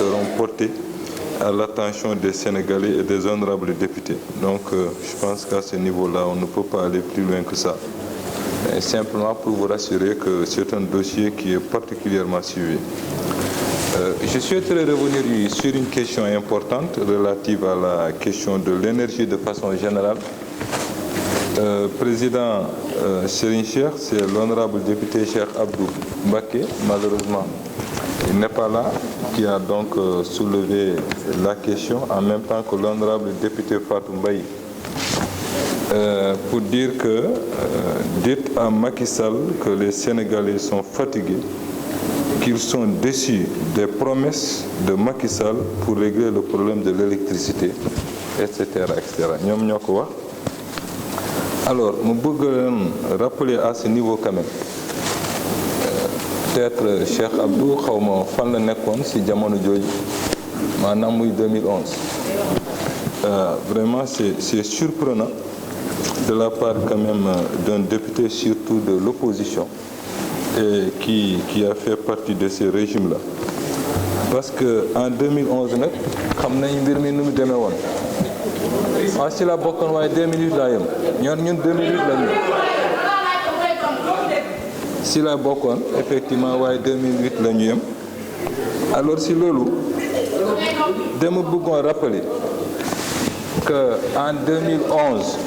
seront portés à l'attention des Sénégalais et des honorables députés. Donc je pense qu'à ce niveau-là, on ne peut pas aller plus loin que ça. Mais simplement pour vous rassurer que c'est un dossier qui est particulièrement suivi. Je souhaiterais revenir sur une question importante relative à la question de l'énergie de façon générale. Président Serigne Cheikh, c'est l'honorable député Cheikh Abdou Mbacké, malheureusement, il n'est pas là, qui a donc soulevé la question, en même temps que l'honorable député Fatou Mbaye, pour dire que, dites à Macky Sall que les Sénégalais sont fatigués, qu'ils sont déçus des promesses de Macky Sall pour régler le problème de l'électricité, etc., etc. ñoom ñoo ko wax. Alors mu bëgg rappeler à ce niveau quand même peut-être Cheikh Abdou xawma fan la nekkoon ci jamono jooju maanaam muy 2011. Vraiment c'est surprenant de la part quand même d'un député surtout de l'opposition et qui a fait partie de ces régimes-là. Parce que en 2011 nag xam nañ mbir mi nu mu demee woon. Si la bokkoon waaye 2008 laa yem ñun 2008 la ñu si la bokkoon effectivement waaye 2008 la ñu yem. Alors si loolu dama bëggoon rappeler que en 2011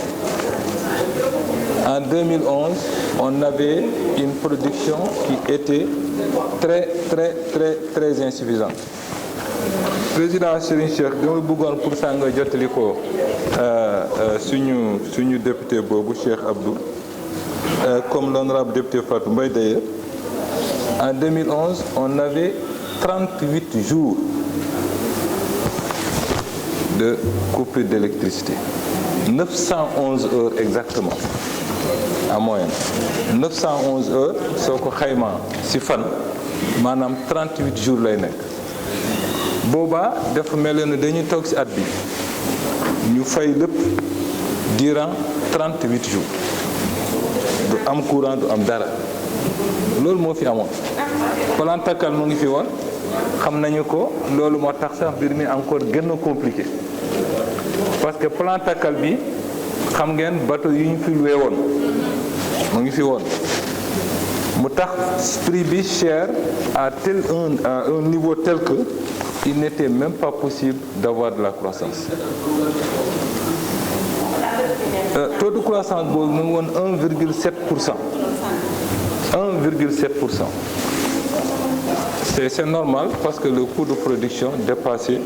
on avait une production qui était très insuffisante. Président Serigne Cheikh dama bëggoon pour ça nga jottali ko suñu député boobu Cheikh Abdou comme l'honorable député Fatou Mbaye d'ailleurs. En 2011 on avait 38 jours de coupure d'électricité, 911 heures exactement en moyenne. 911 heures soo ko xaymaa ci fan maanaam 38 jours lay nekk. boobaa dafa mel ne dañuy toog ci at bi ñu fay lépp durant 38 jours du am courant du am dara loolu moo fi amoon. plan Takkal mu ngi fi woon xam nañu ko loolu moo tax sax mbir mi encore gën a compliqué parce que plan Takkal bi xam ngeen bateau yu ñu fi luwee woon mu ngi fi woon mu tax prix bi cher à un niveau tel que il n'était même pas possible d'avoir de la croissance. Taux de croissance boobu mu ngi woon 1,7%. 1,7%. C'est normal parce que le coût de production dépassait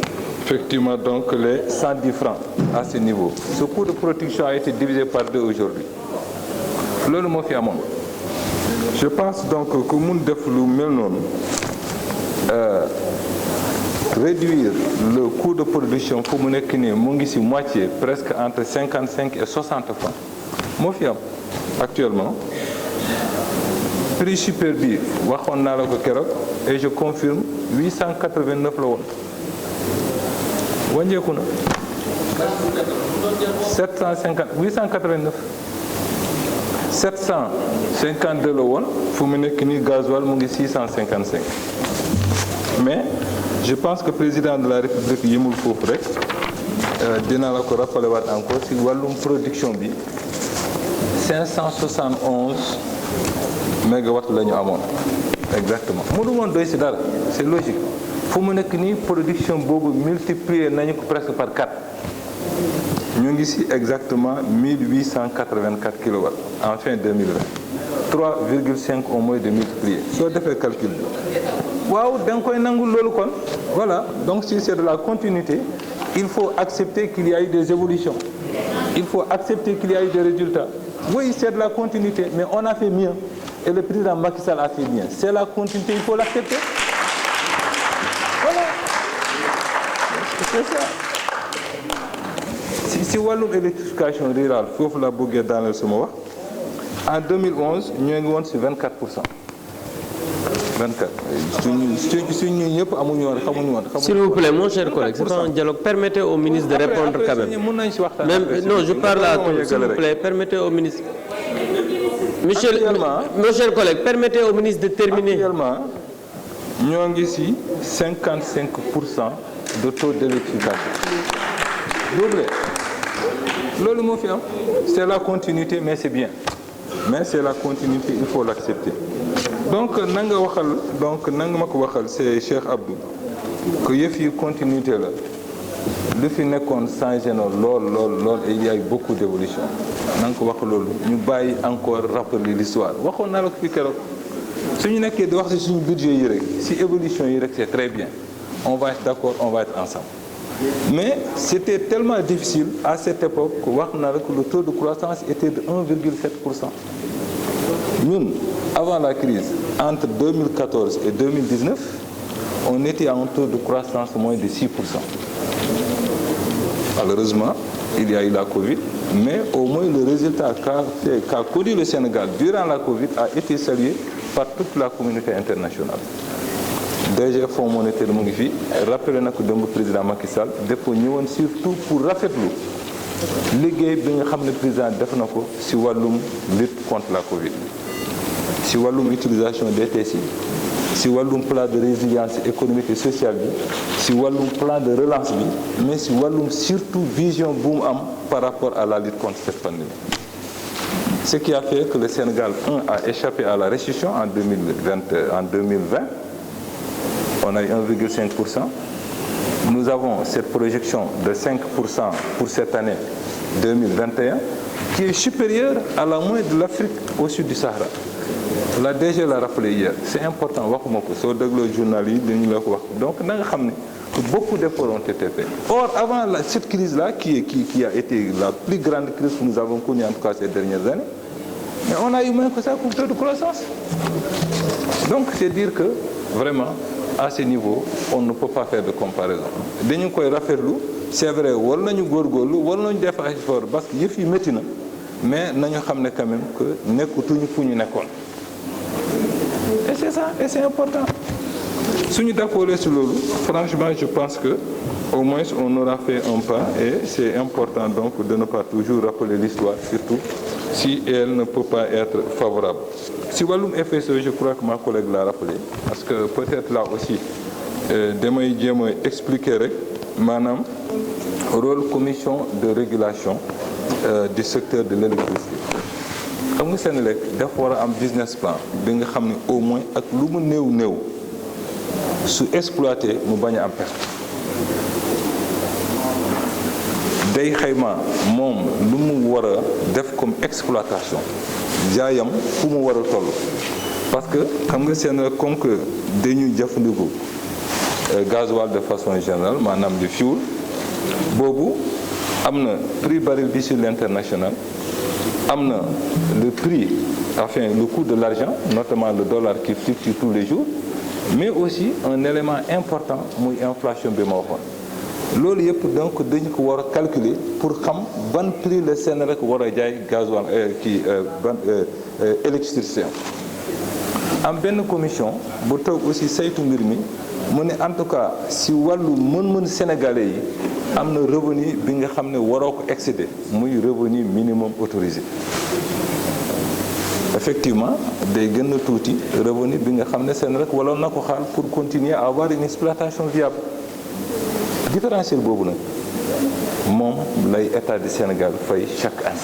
effectivement donc les 110 francs à ce niveau. Ce coût de production a été divisé par 2 aujourd'hui. Loolu moo fi amoon. Je pense donc que mun def lu mel noonu réduire le coût de production fu mu nekk nii mu ngi ci moitié presque entre 55 et 60 francs moo fi am actuellement. Prix super bi waxoon naa la ko keroog et je confirme 889 la woon wàññeeku na 889 752 la woon fu mu nekk nii gasoil mu ngi 655 mais je pense que président de la République yimul foofu rek dina la ko rappelé waat encore ci wàllum production bi 571 mégawatts la ñu amoon exactement mënu woon doy ci dara c'est logique fu mu nekk nii production boobu multiplier nañu ko presque par 4 ñu ngi ci exactement 1884 kilowatts en fin 2020 3,5 au moins de multiplier soo defee calcul bi waaw da nga koy nangul loolu kon voilà donc si c'est de la continuité il faut accepter qu'il y a eu des évolutions il faut accepter qu'il y a eu des résultats. Oui, c'est de la continuité mais on a fait mieux et le président Macky Sall a fait mieux. C'est la continuité, il faut l'accepter. Voilà. C'est ça. Si wàllum électrification rurale foofu la bëggee daaneel sama wax en 2011 ñoo ngi woon ci 24%. 24 suñu ñëpp amuñu woon xamuñu woon. S'il vous plaît mon cher collègue, c'est pas un dialogue. Permettez au ministre de répondre quand même. Même non, je parle à tout. S'il vous plaît, permettez au ministre. Mon cher collègue, permettez au ministre de terminer. ñoo ngi ci 55% de taux d'électrification doublé loolu moo fi am c'est la continuité mais c'est bien mais c'est la continuité il faut l'accepter donc na nga ma ko waxal c'est Cheikh Abdou que yëf yi continuité la lu fi nekkoon changé na lool et il y a eu beaucoup d'évolution na nga ko wax loolu ñu bàyyi encore rappeler l'histoire waxoon naa la ko fi keroog suñu nekkee di wax ci suñu budget yi rek ci évolution yi rek c'est très bien on va être d'accord on va être ensemble mais c'était tellement difficile à cette époque que wax na rek le taux de croissance était de 1,7%. Ñun avant la crise entre 2014 et 2019 on était à un taux de croissance moins de 6%. Malheureusement il y a eu la Covid mais au moins le résultat qu'a connu le Sénégal durant la Covid a été salué par toute la communauté internationale. DG Fonds monétaire mu ngi fi rappelé na ko démb président Macky Sall dafa ñëwoon surtout pour rafetlu liggéey bi nga xam ne président def na ko ci wàllum lutte contre la Covid ci wàllum utilisation DTC ci wàllum plan de résilience économique et sociale bi ci wàllum plan de relance bi mais ci wàllum surtout vision bu mu am par rapport à la lutte contre cette pandémie. Ce qui a fait que le Sénégal a échappé à la récession en 2020. On a eu 1,5%. Nous avons cette projection de 5% pour cette année 2021 qui est supérieure à la moyenne de l'Afrique au sud du Sahara. La DG l'a rappelé hier. C'est important. waxuma ko soo dégloo journal yi dañu la ko wax donc na nga xam ne beaucoup d'efforts ont été faits. Or avant cette crise-là qui a été la plus grande crise que nous avons connue en tout cas ces dernières années, mais on a eu moins que ça pour taux de croissance. Donc c'est dire que vraiment à ce niveau on ne peut pas faire de comparaison dañu koy rafetlu c'est vrai war nañu góorgóorlu war nañu def ay effort parce que yëf yi métti na mais nañu xam ne quand même que nekkutuñu fu ñu nekkoon et c'est ça et c'est important suñu d'accord sur loolu franchement je pense que au moins on aura fait un pas et c'est important donc de ne pas toujours rappeler l'histoire surtout si elle ne peut pas être favorable. Si wàllum FSE je crois que ma collègue l'a rappelé parce que peut-être là aussi damay jéem a expliquer rek maanaam rôle commission de régulation du secteur de l'électricité. Xam nga Senelec dafa war a am business plan bi nga xam ne au moins ak lu mu néew su exploité mu bañ a am perte. Day xayma moom lu mu war a def comme exploitation jaayam fu mu war a toll parce que xam nga seen comme que dañuy jëfandikoo gasoil de façon générale maanaam du fuel boobu am na prix baril bi sur l'international am na le prix enfin le coût de l'argent notamment le dollar qui fluctue tous les jours mais aussi un élément important muy inflation bi ma waxoon loolu yëpp donc dañu ko war a calculer pour xam ban prix la Senelec war a jaay gasoil ban électricité am benn commission bu toog aussi saytu mbir mi mu ne en tout cas si wàllu mën-mën sénégalais yi am na revenu bi nga xam ne waroo ko excéder muy revenu minimum autorisé effectivement day gën a tuuti revenu bi nga xam ne Senelec wala na ko xaal pour continuer à avoir une exploitation viable différentiel boobu nag moom lay état du Sénégal fay chaque année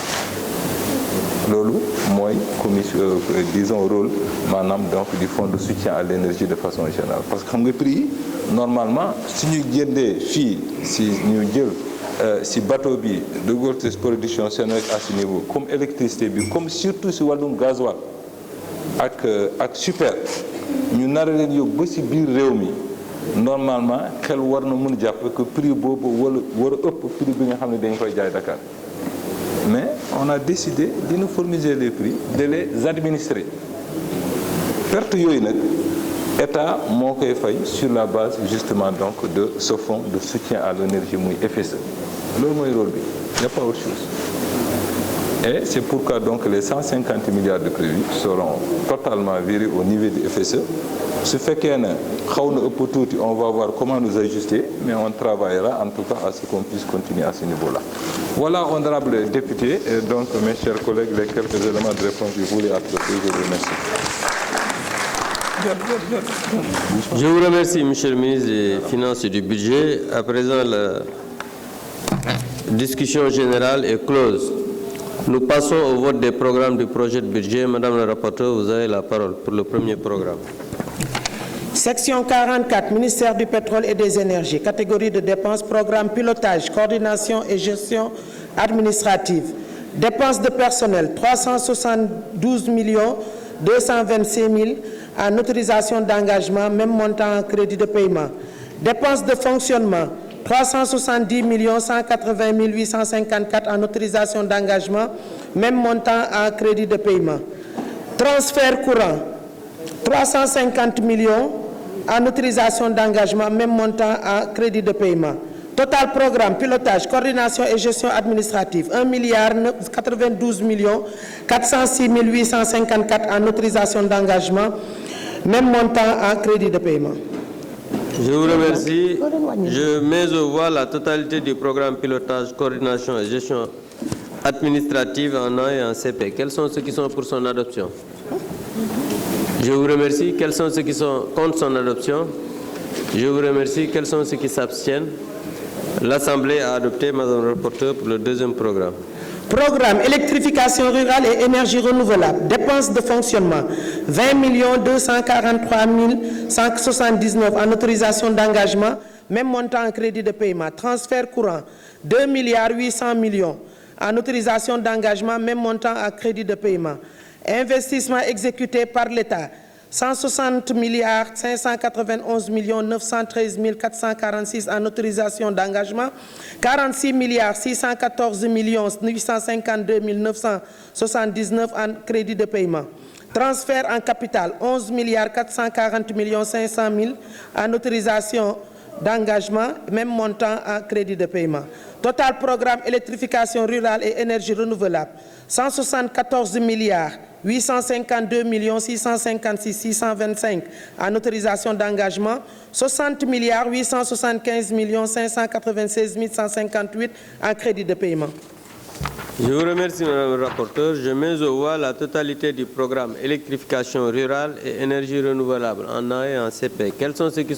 loolu mooy commission disons rôle maanaam donc du fonds de soutien à l'énergie de façon générale parce que xam nga prix yi normalement suñu jëndee fii si ñu jël si bateau bi dugal ci production Senelec à ce niveau comme électricité bi comme surtout si wàllum gasoil ak super ñu nar a leen yóbbu ba si biir réew mi normalement xel war na mën a jàpp que prix boobu war a ëpp prix bi nga xam ne dañ koy jaay Dakar mais on a décidé d'uniformiser les prix de les administrer perte yooyu nag état moo koy fay sur la base justement donc de ce fonds de soutien à l'énergie muy FSE loolu mooy rôle bi il n'y a pas autre chose et c'est pourquoi donc les 150 milliards de prévus seront totalement virés au niveau du FSE su fekkee ne xaw na ëpp tuuti on va voir comment nous ajuster mais on travaillera en tout cas à ce qu'on puisse continuer à ce niveau-là. Voilà, honorables députés, et donc mes chers collègues, les quelques éléments de réponse que je voulais apporter, je vous remercie. Je vous remercie, Monsieur le ministre des Finances et du Budget. À présent, la discussion générale est close. Nous passons au vote des programmes du projet de budget. Madame la rapporteure, vous avez la parole pour le premier programme. Section 44, ministère du pétrole et des énergies, catégorie de dépenses, programme pilotage, coordination et gestion administrative. Dépenses de personnel, 372 226 000 en autorisation d'engagement, même montant en crédit de paiement. Dépenses de fonctionnement, 370 180 854 en autorisation d'engagement, même montant en crédit de paiement. Transfert courant, 350 millions en autorisation d'engagement, même montant en crédit de paiement. Total programme, pilotage, coordination et gestion administrative, 1 92 406 854 en autorisation d'engagement, même montant en crédit de paiement. Je vous remercie. Je mets au voie la totalité du programme pilotage, coordination et gestion administrative en A et en CP. Quels sont ceux qui sont pour son adoption? Je vous remercie. Quels sont ceux qui sont contre son adoption? Je vous remercie. Quels sont ceux qui s'abstiennent? L'Assemblée a adopté, Madame la rapporteure, pour le deuxième programme. Programme électrification rurale et énergie renouvelable. Dépenses de fonctionnement, 20 243 179 en autorisation d'engagement, même montant en crédit de paiement. Transfert courant, 2 800 millions en autorisation d'engagement, même montant en crédit de paiement. Investissement exécuté par l'État, 160 591 913 446 en autorisation d'engagement, 46 614 852 979 en crédit de paiement. Transfert en capital, 11 440 500 000 en autorisation d'engagement, même montant en crédit de paiement. Total programme électrification rurale et énergie renouvelable, 174 852 656 625 en autorisation d'engagement, 60 875 596 158 en crédit de paiement. Je vous remercie, Madame la rapporteure. Je mets au voie la totalité du programme électrification rurale et énergie renouvelable en A et en CP. Quels sont ceux qui